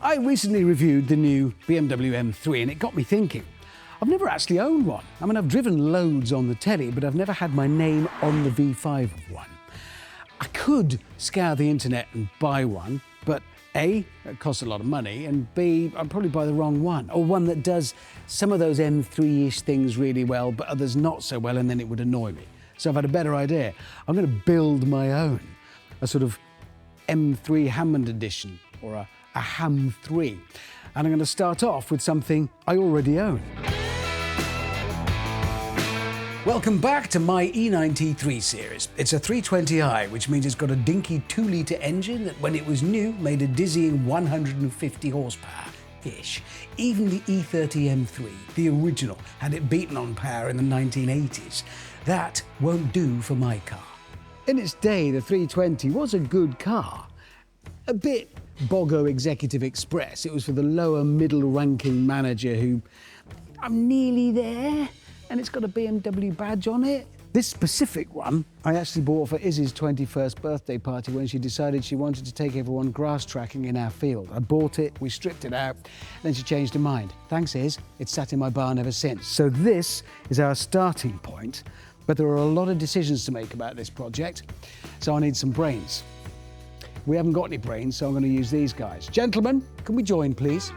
I recently reviewed the new BMW M3 and it got me thinking. I've never actually owned one. I mean, I've driven loads on the telly, but I've never had my name on the V5 of one. I could scour the internet and buy one, but A, it costs a lot of money, and B, I'd probably buy the wrong one, or one that does some of those M3-ish things really well, but others not so well, and then it would annoy me. So I've had a better idea. I'm going to build my own, a sort of M3 Hammond edition, or a Ham 3. And I'm going to start off with something I already own. Welcome back to my E90 series. It's a 320i, which means it's got a dinky 2-litre engine that when it was new made a dizzying 150 horsepower-ish. Even the E30 M3, the original, had it beaten on power in the 1980s. That won't do for my car. In its day, the 320 was a good car. A bit Bogo Executive Express. It was for the lower middle-ranking manager who, I'm nearly there, and it's got a BMW badge on it. This specific one I actually bought for Izzy's 21st birthday party when she decided she wanted to take everyone grass tracking in our field. I bought it, we stripped it out, then she changed her mind. Thanks, Iz, it's sat in my barn ever since. So this is our starting point, but there are a lot of decisions to make about this project, so I need some brains. We haven't got any brains, so I'm going to use these guys. Gentlemen, can we join, please?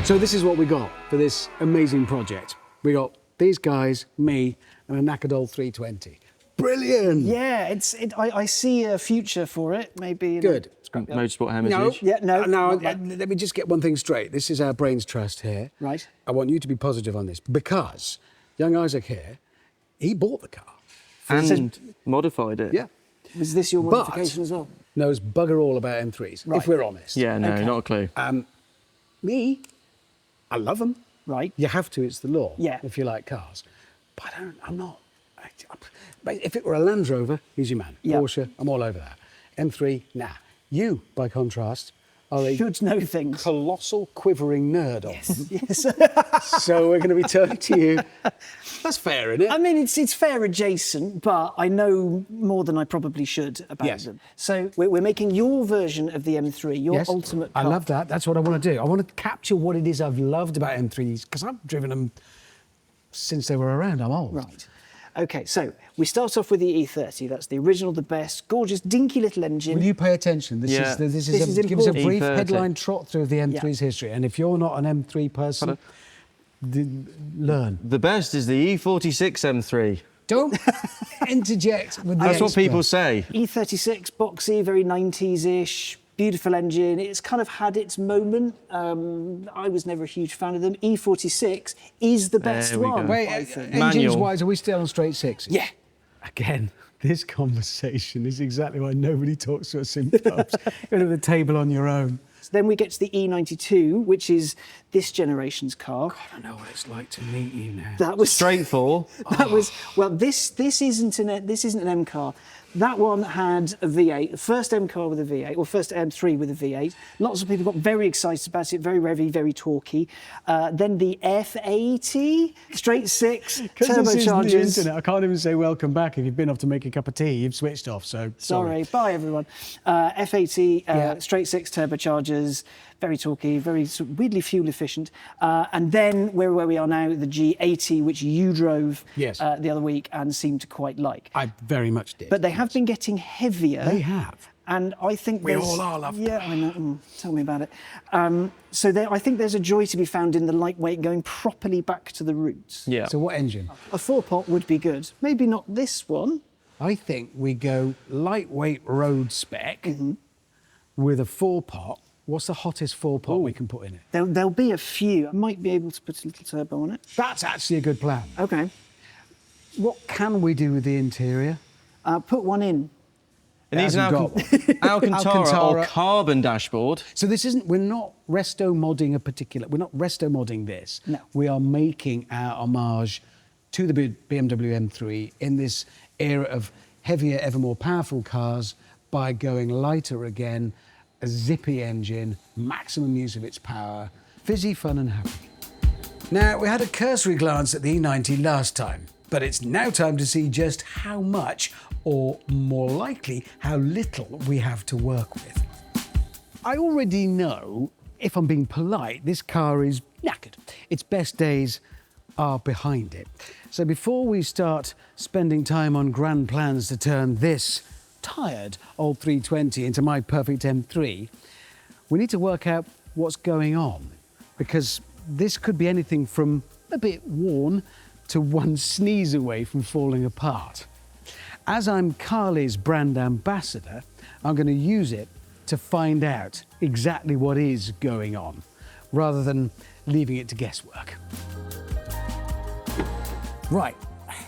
So this is what we got for this amazing project. We got these guys, me, and a knackered old 320. Brilliant! Yeah, I see a future for it, maybe. Good. Motorsport Hermitage. No, let me just get one thing straight. This is our brains trust here. Right. I want you to be positive on this because young Isaac here, he bought the car. And modified it. Yeah. Was this your modification as well? Knows bugger all about M3s, Right. if we're honest. Yeah, no, Okay. not a clue. Me, I love them. Right. You have to, it's the law. Yeah. If you like cars. But I'm not. If it were a Land Rover, he's your man. Yeah. Porsche, I'm all over that. M3, nah. You, by contrast, are a Should know things. colossal quivering nerd of them. Yes. So we're going to be turning to you. That's fair, isn't it? I mean, it's fair adjacent, but I know more than I probably should about Yes. them. So we're making your version of the M3, your Yes, ultimate car. I love that. That's what I want to do. I want to capture what it is I've loved about M3s, because I've driven them since they were around. I'm old. Right. OK, so we start off with the E30. That's the original, the best, gorgeous, dinky little engine. Will you pay attention? This Yeah. is give us a important. brief E30. headline trot through of the M3's history. And if you're not an M3 person, learn. The best is the E46 M3. Don't interject with the That's what expert. people say. E36, boxy, very 90s-ish, beautiful engine. It's kind of had its moment. I was never a huge fan of them. E46 is the best There we one. go. Wait, I think. engines-wise, are we still on straight sixes? Yeah. Again, this conversation is exactly why nobody talks to us in pubs. Go to the table on your own. So then we get to the E92, which is this generation's car. I don't know what it's like to meet you now. That was Straight four. That was well. This isn't an M car. That one had a V8, the first M car with a V8, or first M3 with a V8. Lots of people got very excited about it, very revvy, very torquey. Then the F80, straight six, Because this isn't the turbochargers. internet, I can't even say welcome back. If you've been off to make a cup of tea, you've switched off, so Sorry, bye everyone. F80, Yeah. straight six turbochargers, very torquey, very sort of weirdly fuel efficient. And then where we are now, the G80, which you drove Yes. the other week and seemed to quite like. I very much did. But they have been getting heavier. They have. And I think We there's- all are, love. Yeah, I know. Tell me about it. I think there's a joy to be found in the lightweight going properly back to the roots. Yeah. So what engine? A 4-pot would be good. Maybe not this one. I think we go lightweight road spec with a 4-pot. What's the hottest 4-pot we can put in it? There'll be a few. I might be able to put a little turbo on it. That's actually a good plan. Okay. What can we do with the interior? Put one in. It needs an hasn't Alcantara or Alcantara. carbon dashboard. So this isn't, we're not resto modding this. No. We are making our homage to the BMW M3 in this era of heavier, ever more powerful cars by going lighter again, a zippy engine, maximum use of its power, fizzy, fun and happy. Now, we had a cursory glance at the E90 last time, but it's now time to see just how much or more likely, how little we have to work with. I already know, if I'm being polite, this car is knackered. Its best days are behind it. So before we start spending time on grand plans to turn this tired old 320 into my perfect M3, we need to work out what's going on, because this could be anything from a bit worn to one sneeze away from falling apart. As I'm Carly's brand ambassador, I'm going to use it to find out exactly what is going on, rather than leaving it to guesswork. Right,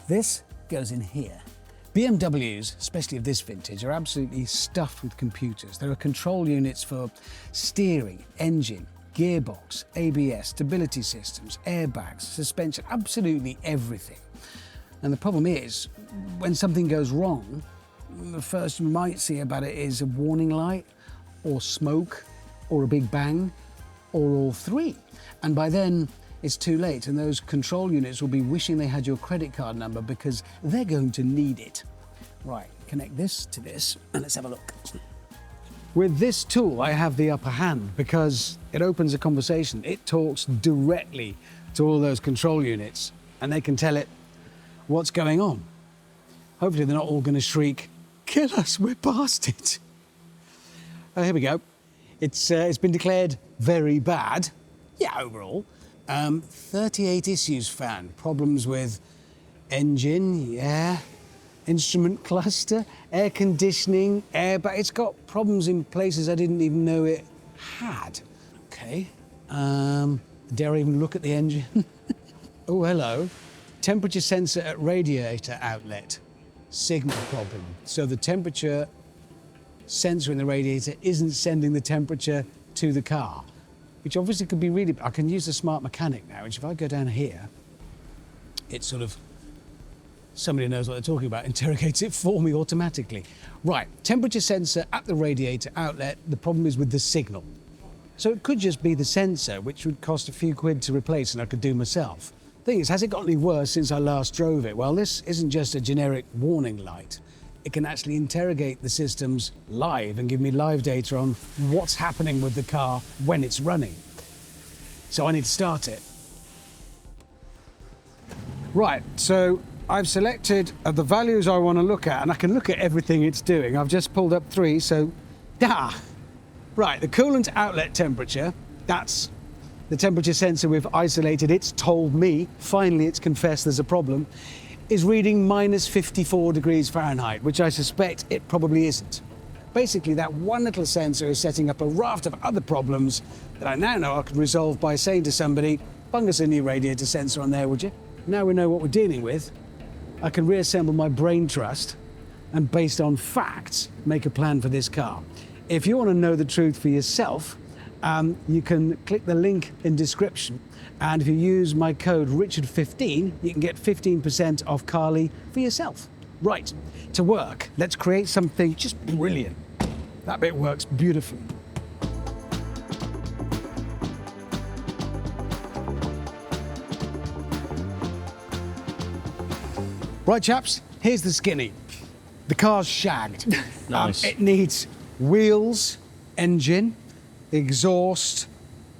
this goes in here. BMWs, especially of this vintage, are absolutely stuffed with computers. There are control units for steering, engine, gearbox, ABS, stability systems, airbags, suspension, absolutely everything. And the problem is, when something goes wrong, the first you might see about it is a warning light, or smoke, or a big bang, or all three. And by then, it's too late, and those control units will be wishing they had your credit card number, because they're going to need it. Right, connect this to this, and let's have a look. With this tool, I have the upper hand because it opens a conversation. It talks directly to all those control units, and they can tell it what's going on. Hopefully they're not all going to shriek, "Kill us, we're past it." Here we go. It's been declared very bad. Yeah, overall. 38 issues found. Problems with engine, yeah. Instrument cluster, air conditioning, airbag. It's got problems in places I didn't even know it had. Okay. Dare I even look at the engine? Oh, hello. Temperature sensor at radiator outlet. Signal problem. So the temperature sensor in the radiator isn't sending the temperature to the car, which obviously could be really... I can use the smart mechanic now, which if I go down here, it sort of... somebody knows what they're talking about, interrogates it for me automatically. Right, temperature sensor at the radiator outlet, the problem is with the signal. So it could just be the sensor, which would cost a few quid to replace and I could do myself. Thing is, has it got any worse since I last drove it? Well, this isn't just a generic warning light. It can actually interrogate the systems live and give me live data on what's happening with the car when it's running. So I need to start it. Right, so I've selected the values I want to look at, and I can look at everything it's doing. I've just pulled up 3, so... Right, the coolant outlet temperature, that's the temperature sensor we've isolated. It's told me, finally it's confessed there's a problem, is reading minus 54 degrees Fahrenheit, which I suspect it probably isn't. Basically, that one little sensor is setting up a raft of other problems that I now know I could resolve by saying to somebody, "Bung us a new radiator sensor on there, would you?" Now we know what we're dealing with. I can reassemble my brain trust and, based on facts, make a plan for this car. If you want to know the truth for yourself, you can click the link in description, and if you use my code Richard15, you can get 15% off Carly for yourself. Right, to work, let's create something just brilliant. That bit works beautifully. Right, chaps, here's the skinny. The car's shagged. Nice. It needs wheels, engine, exhaust,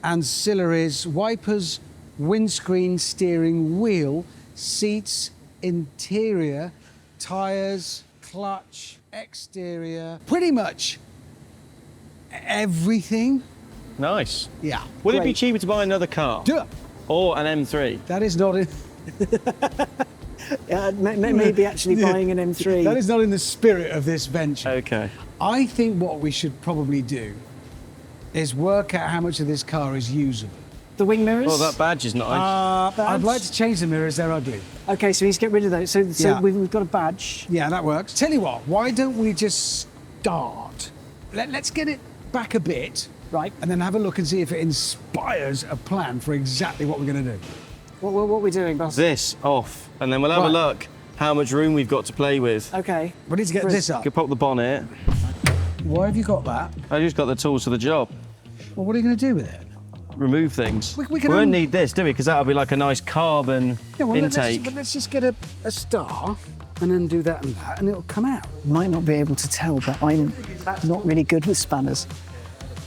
ancillaries, wipers, windscreen, steering wheel, seats, interior, tyres, clutch, exterior, pretty much everything. Nice. Yeah. Would it be great. cheaper to buy another car? Do it. Or an M3? That is not in... Maybe actually buying an M3. That is not in the spirit of this venture. Okay. I think what we should probably do is work out how much of this car is usable. The wing mirrors? Well, that badge is nice. I'd like to change the mirrors, they're ugly. Okay, so we need to get rid of those. So Yeah. we've got a badge. Yeah, that works. Tell you what, why don't we just start? Let's get it back a bit, Right. and then have a look and see if it inspires a plan for exactly what we're going to do. What are we doing, boss? This off, and then we'll have Right. a look how much room we've got to play with. Okay. We need to get this You up. could pop the bonnet. Why have you got that? I just got the tools for the job. Well, what are you going to do with it? Remove things. We We can won't need this, do we? Because that'll be like a nice carbon Yeah, well, intake. let's just get a star. and then do that and it'll come out. Might not be able to tell, but I'm not really good with spanners.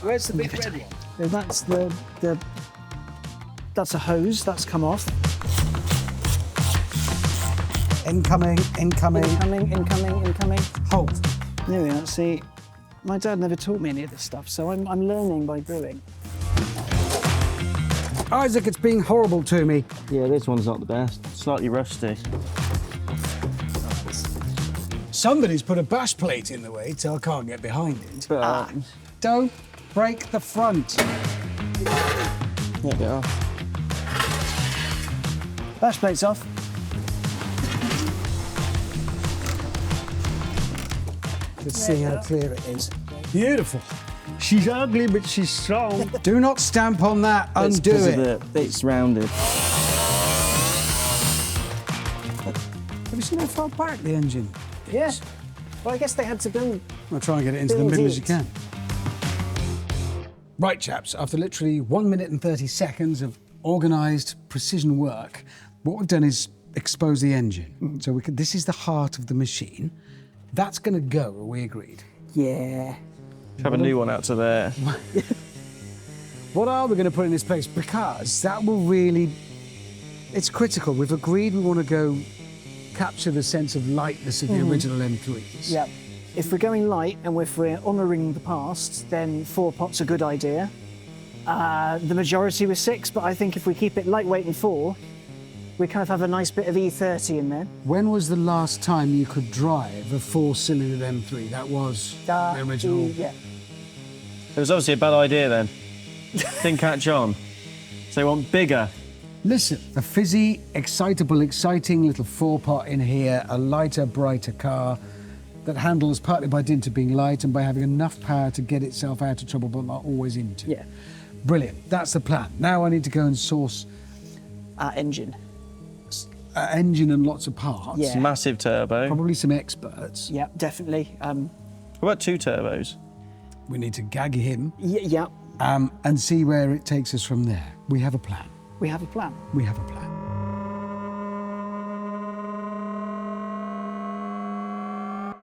Where's the big red one? That's that's a hose that's come off. Incoming. Incoming. Hold. There we are. See, my dad never taught me any of this stuff, so I'm learning by doing. Isaac, it's being horrible to me. Yeah, this one's not the best. Slightly rusty. Somebody's put a bash plate in the way, so I can't get behind it. But, Don't break the front. there we are. Bash plate's off. Let's see how clear it is. Beautiful. She's ugly, but she's strong. Do not stamp on that. It's Undo 'cause of it. It's rounded. Have you seen how far back the engine? Yeah. Well, I guess they had to build. I'll try and get it into the Build middle as you it. can. Right, chaps, after literally 1 minute and 30 seconds of organised precision work, what we've done is expose the engine. So this is the heart of the machine. That's going to go, are we agreed? Yeah. Have a new one out to there. What are we going to put in this place? Because that will really, it's critical. We've agreed we want to go capture the sense of lightness of the original M3s. Yeah. If we're going light and if we're honouring the past, then 4 pot's a good idea. The majority was 6, but I think if we keep it lightweight and 4, we kind of have a nice bit of E30 in there. When was the last time you could drive a 4-cylinder M3? That was the original. Yeah. It was obviously a bad idea then. Didn't catch on. So they want bigger. Listen, a fizzy, excitable, exciting little 4-pot in here, a lighter, brighter car that handles partly by dint of being light and by having enough power to get itself out of trouble but not always into. Yeah. Brilliant. That's the plan. Now I need to go and source Our engine. an engine and lots of parts. Yeah. Massive turbo. Probably some experts. Yeah, definitely. What about 2 turbos? We need to gag him Yeah. and see where it takes us from there. We have a plan. We have a plan. We have a plan.